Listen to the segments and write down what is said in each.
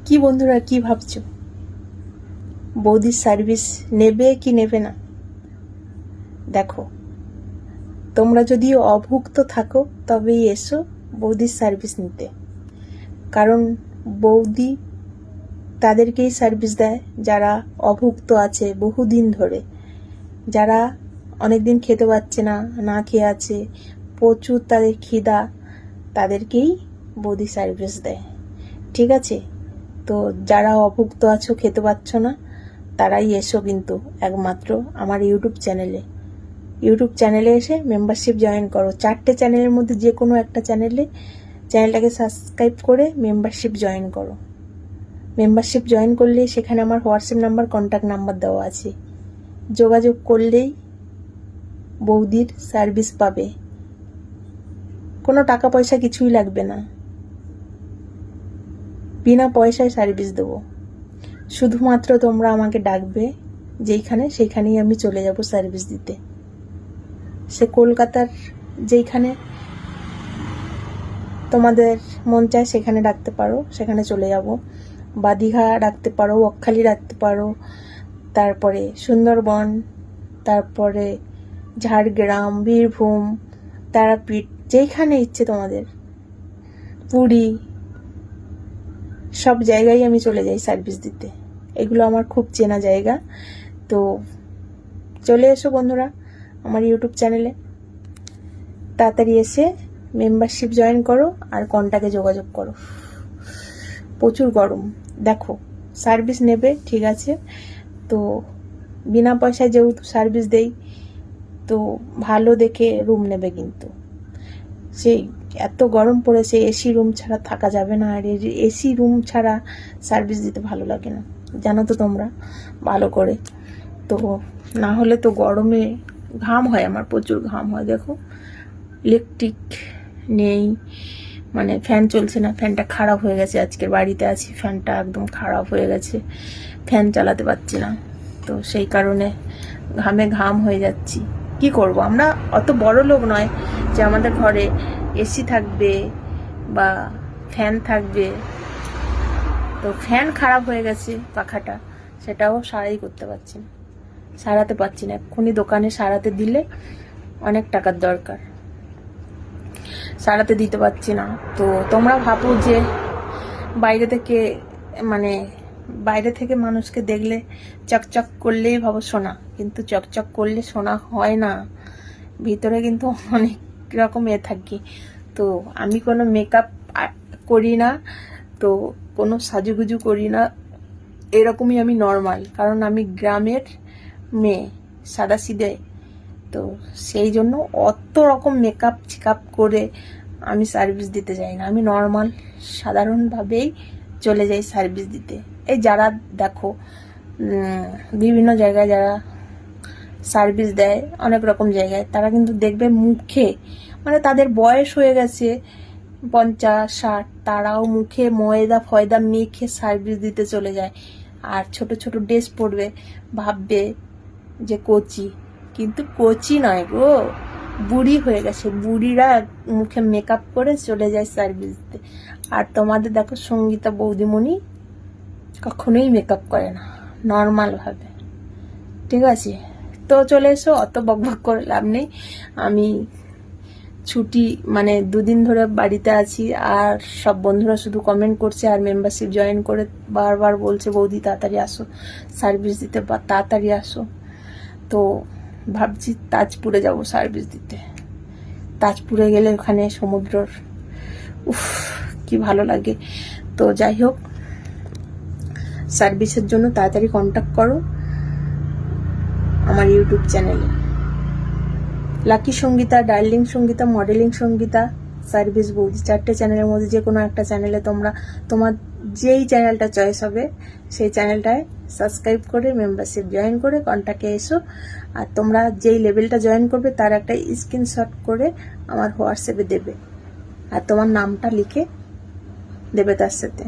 কি বন্ধুরা, কি ভাবছো? বৌদির সার্ভিস নেবে কি নেবে না? দেখো, তোমরা যদি অভুক্ত থাকো তবেই এসো বৌদির সার্ভিস নিতে। কারণ বৌদি তাদেরকেই সার্ভিস দেয় যারা অভুক্ত আছে বহুদিন ধরে, যারা অনেকদিন খেতে পাচ্ছে না, না খেয়ে আছে, প্রচুর তাদের খিদা, তাদেরকেই বৌদি সার্ভিস দেয়। ঠিক আছে? তো যারা অভুক্ত আছো, খেতে পাচ্ছ না, তারাই এসো কিন্তু একমাত্র আমার ইউটিউব চ্যানেলে এসে মেম্বারশিপ জয়েন করো। 4টে চ্যানেলের মধ্যে যে কোনো একটা চ্যানেলটাকে সাবস্ক্রাইব করে মেম্বারশিপ জয়েন করো। মেম্বারশিপ জয়েন করলে সেখানে আমার হোয়াটসঅ্যাপ নাম্বার, কন্ট্যাক্ট নাম্বার দেওয়া আছে। যোগাযোগ করলেই বৌদির সার্ভিস পাবে। কোনো টাকা পয়সা কিছুই লাগবে না, বিনা পয়সায় সার্ভিস দেবো। শুধুমাত্র তোমরা আমাকে ডাকবে, যেইখানে সেইখানেই আমি চলে যাব সার্ভিস দিতে। সে কলকাতার যেইখানে তোমাদের মন চায় সেখানে ডাকতে পারো, সেখানে চলে যাব। বা দীঘা ডাকতে পারো, বকখালি ডাকতে পারো, তারপরে সুন্দরবন, তারপরে ঝাড়গ্রাম, বীরভূম, তারাপীঠ, যেইখানে ইচ্ছে তোমাদের, পুরী, সব জায়গায় আমি চলে যাই সার্ভিস দিতে। এগুলো আমার খুব চেনা জায়গা। তো চলে এসো বন্ধুরা আমার ইউটিউব চ্যানেলে, তাড়াতাড়ি এসে মেম্বারশিপ জয়েন করো আর কন্ট্যাক্টে যোগাযোগ করো। প্রচুর গরম। দেখো, সার্ভিস নেবে ঠিক আছে, তো বিনা পয়সায় যেহেতু সার্ভিস দেই, তো ভালো দেখে রুম নেবে। কিন্তু সেই এত গরম পড়েছে, এসি রুম ছাড়া থাকা যাবে না। আর এসি রুম ছাড়া সার্ভিস দিতে ভালো লাগে না, জানো তো তোমরা ভালো করে। তো না হলে তো গরমে ঘাম হয়, আমার প্রচুর ঘাম হয়। দেখো, ইলেকট্রিক নেই, মানে ফ্যান চলছে না, ফ্যানটা খারাপ হয়ে গেছে। আজকের বাড়িতে আছি, ফ্যানটা একদম খারাপ হয়ে গেছে, ফ্যান চালাতে পারছি না। তো সেই কারণে ঘামে ঘাম হয়ে যাচ্ছি। কি করব, আমরা অত বড় লোক নয় যে আমাদের ঘরে এসি থাকবে বা ফ্যান থাকবে। তো ফ্যান খারাপ হয়ে গেছে পাখাটা, সেটাও সারাতে পারছি না। এক্ষুনি দোকানে সারাতে দিলে অনেক টাকার দরকার, সারাতে দিতে পারছি না। তো তোমরা ভাবো যে বাইরে থেকে মানুষকে দেখলে চকচক করলেই ভাবো সোনা, কিন্তু চকচক করলে সোনা হয় না, ভিতরে কিন্তু অনেক রকম থাকি। তো আমি কোনো মেকআপ করি না, তো কোনো সাজুগুজু করি না, এরকমই আমি নর্মাল। কারণ আমি গ্রামের মেয়ে, সাদাসিধে। তো সেই জন্য অত রকম মেকআপ করে আমি সার্ভিস দিতে যাই না। আমি নর্মাল সাধারণভাবেই চলে যাই সার্ভিস দিতে। এই যারা দেখো বিভিন্ন জায়গায় যারা সার্ভিস দেয়, অনেক রকম জায়গায়, তারা কিন্তু দেখবে মুখে, মানে তাদের বয়স হয়ে গেছে 50-60, তারাও মুখে ময়দা ফয়দা মেখে সার্ভিস দিতে চলে যায়। আর ছোট ছোট ড্রেস পরবে, ভাববে যে কোচি, কিন্তু কোচি নয় গো, বুড়ি হয়ে গেছে। বুড়িরা মুখে মেকআপ করে চলে যায় সার্ভিস দিতে। আর তোমাদের দেখো সঙ্গীতা বৌদিমণি কখনোই মেকআপ করে না, নর্মাল ভাবে। ঠিক আছে? তো চলে এসো, অত বকবক করে লাভ নেই। আমি ছুটি, মানে 2 দিন ধরে বাড়িতে আছি, আর সব বন্ধুরা শুধু কমেন্ট করছে আর মেম্বারশিপ জয়েন করে বারবার বলছে বৌদি তাড়াতাড়ি আসো সার্ভিস দিতে, বা তাড়াতাড়ি আসো। তো ভাবছি তাজপুরে যাব সার্ভিস দিতে। তাজপুরে গেলে ওখানে সমুদ্রর কি ভালো লাগে। তো যাই হোক, সার্ভিসের জন্য তাড়াতাড়ি কন্ট্যাক্ট করো আমার ইউটিউব চ্যানেলে। Lucky Sangeeta, darling Sangeeta, modelling Sangeeta, service Boudi, 4টে চ্যানেলের মধ্যে যে কোনো একটা চ্যানেলে তোমার যেই চ্যানেলটা চয়েস হবে সেই চ্যানেলটায় সাবস্ক্রাইব করে মেম্বারশিপ জয়েন করে কন্ট্যাক্টে এসো। আর তোমরা যেই লেভেলটা জয়েন করবে তার একটা স্ক্রিনশট করে আমার হোয়াটসঅ্যাপে দেবে, আর তোমার নামটা লিখে দেবে তার সাথে।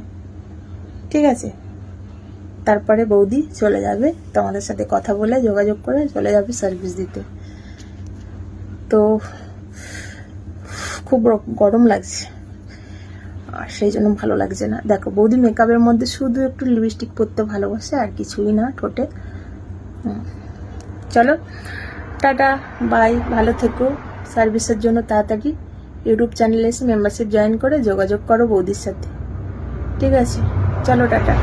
ঠিক আছে? তারপরে বৌদি চলে যাবে তোমাদের সাথে কথা বলে, যোগাযোগ করে চলে যাবে সার্ভিস দিতে। তো খুব গরম লাগছে, আর সেই জন্য ভালো লাগছে না। দেখো বৌদি মেকআপের মধ্যে শুধু একটু লিপস্টিক পরতে ভালোবাসে, আর কিছুই না ঠোঁটে। চলো টাটা বাই, ভালো থেকো। সার্ভিসের জন্য তাড়াতাড়ি ইউটিউব চ্যানেলে এসে মেম্বারশিপ জয়েন করে যোগাযোগ করো বৌদির সাথে, ঠিক আছে? চলো টাটা।